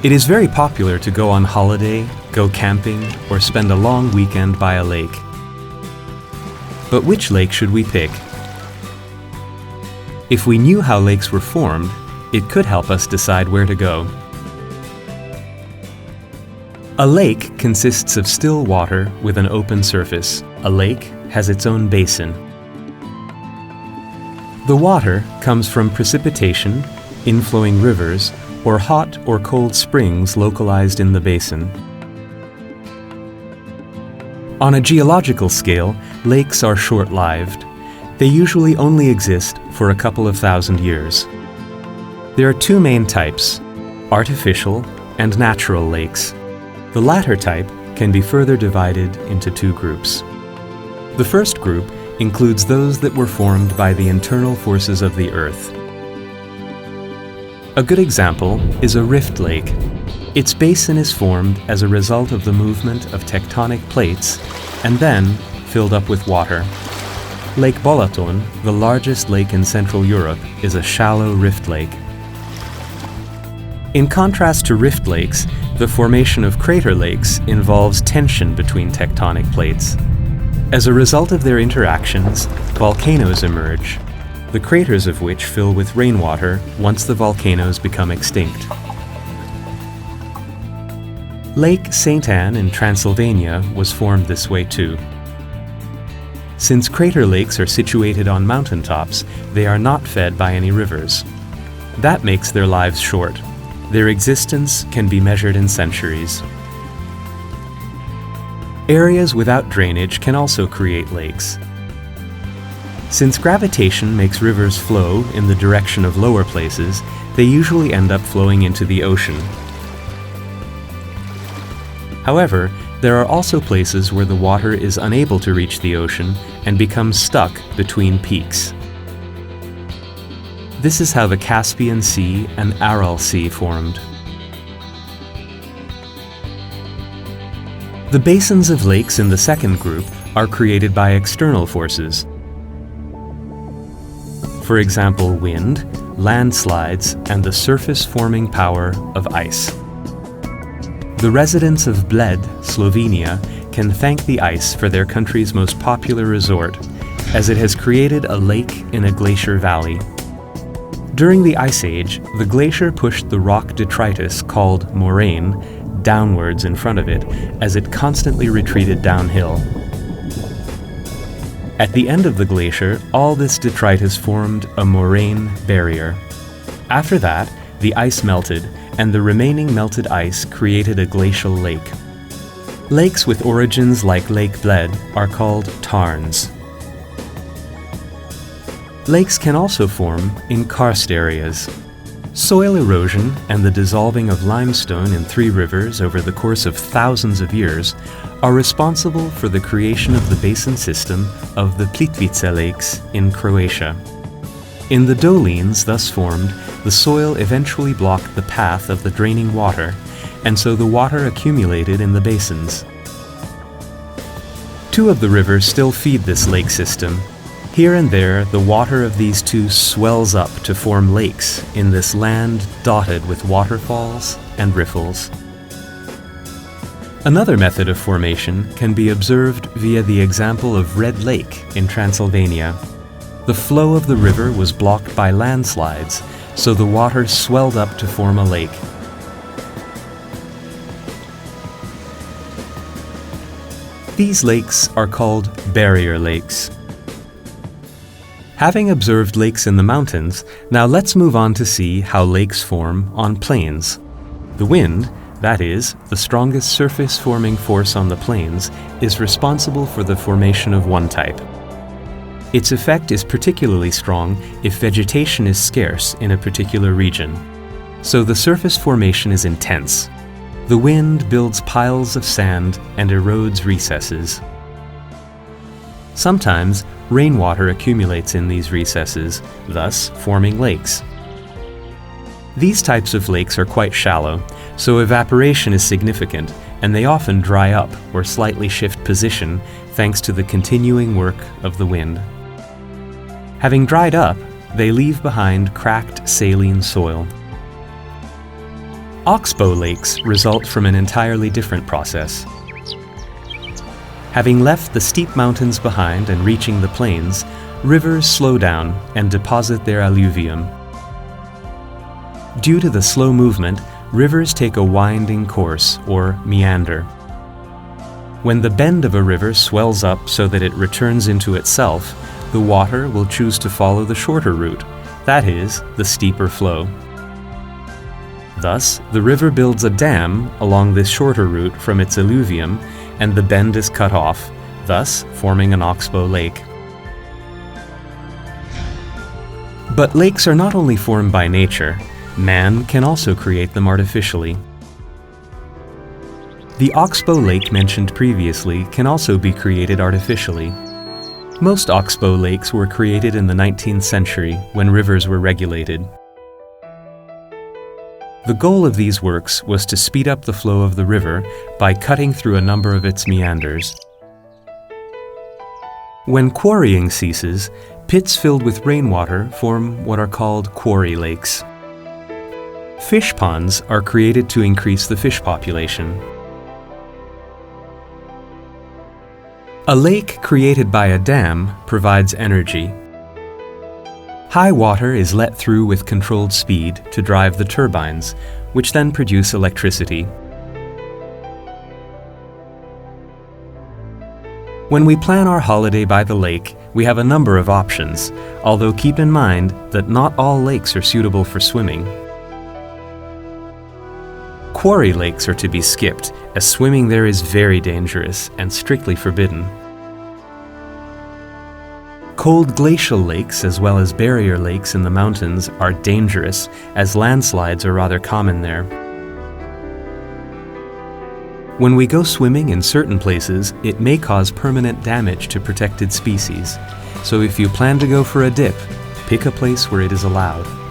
It is very popular to go on holiday, go camping, or spend a long weekend by a lake. But which lake should we pick? If we knew how lakes were formed, it could help us decide where to go. A lake consists of still water with an open surface. A lake has its own basin. The water comes from precipitation, inflowing rivers, or hot or cold springs localized in the basin. On a geological scale, lakes are short-lived. They usually only exist for a couple of thousand years. There are two main types, artificial and natural lakes. The latter type can be further divided into two groups. The first group includes those that were formed by the internal forces of the Earth. A good example is a rift lake. Its basin is formed as a result of the movement of tectonic plates and then filled up with water. Lake Balaton, the largest lake in Central Europe, is a shallow rift lake. In contrast to rift lakes, the formation of crater lakes involves tension between tectonic plates. As a result of their interactions, volcanoes emerge, the craters of which fill with rainwater once the volcanoes become extinct. Lake St. Anne in Transylvania was formed this way too. Since crater lakes are situated on mountaintops, they are not fed by any rivers. That makes their lives short. Their existence can be measured in centuries. Areas without drainage can also create lakes. Since gravitation makes rivers flow in the direction of lower places, they usually end up flowing into the ocean. However, there are also places where the water is unable to reach the ocean and becomes stuck between peaks. This is how the Caspian Sea and Aral Sea formed. The basins of lakes in the second group are created by external forces. For example, wind, landslides, and the surface-forming power of ice. The residents of Bled, Slovenia, can thank the ice for their country's most popular resort, as it has created a lake in a glacier valley. During the Ice Age, the glacier pushed the rock detritus, called moraine, downwards in front of it, as it constantly retreated downhill. At the end of the glacier, all this detritus formed a moraine barrier. After that, the ice melted, and the remaining melted ice created a glacial lake. Lakes with origins like Lake Bled are called tarns. Lakes can also form in karst areas. Soil erosion and the dissolving of limestone in three rivers over the course of thousands of years are responsible for the creation of the basin system of the Plitvice Lakes in Croatia. In the dolines thus formed, the soil eventually blocked the path of the draining water, and so the water accumulated in the basins. Two of the rivers still feed this lake system. Here and there, the water of these two swells up to form lakes in this land dotted with waterfalls and riffles. Another method of formation can be observed via the example of Red Lake in Transylvania. The flow of the river was blocked by landslides, so the water swelled up to form a lake. These lakes are called barrier lakes. Having observed lakes in the mountains, now let's move on to see how lakes form on plains. The wind, that is, the strongest surface-forming force on the plains, is responsible for the formation of one type. Its effect is particularly strong if vegetation is scarce in a particular region. So the surface formation is intense. The wind builds piles of sand and erodes recesses. Sometimes, rainwater accumulates in these recesses, thus forming lakes. These types of lakes are quite shallow, so evaporation is significant, and they often dry up or slightly shift position thanks to the continuing work of the wind. Having dried up, they leave behind cracked saline soil. Oxbow lakes result from an entirely different process. Having left the steep mountains behind and reaching the plains, rivers slow down and deposit their alluvium. Due to the slow movement, rivers take a winding course, or meander. When the bend of a river swells up so that it returns into itself, the water will choose to follow the shorter route, that is, the steeper flow. Thus, the river builds a dam along this shorter route from its alluvium, and the bend is cut off, thus forming an oxbow lake. But lakes are not only formed by nature, man can also create them artificially. The oxbow lake mentioned previously can also be created artificially. Most oxbow lakes were created in the 19th century when rivers were regulated. The goal of these works was to speed up the flow of the river by cutting through a number of its meanders. When quarrying ceases, pits filled with rainwater form what are called quarry lakes. Fish ponds are created to increase the fish population. A lake created by a dam provides energy. High water is let through with controlled speed to drive the turbines, which then produce electricity. When we plan our holiday by the lake, we have a number of options, although keep in mind that not all lakes are suitable for swimming. Quarry lakes are to be skipped, as swimming there is very dangerous and strictly forbidden. Cold glacial lakes, as well as barrier lakes in the mountains, are dangerous, as landslides are rather common there. When we go swimming in certain places, it may cause permanent damage to protected species, so if you plan to go for a dip, pick a place where it is allowed.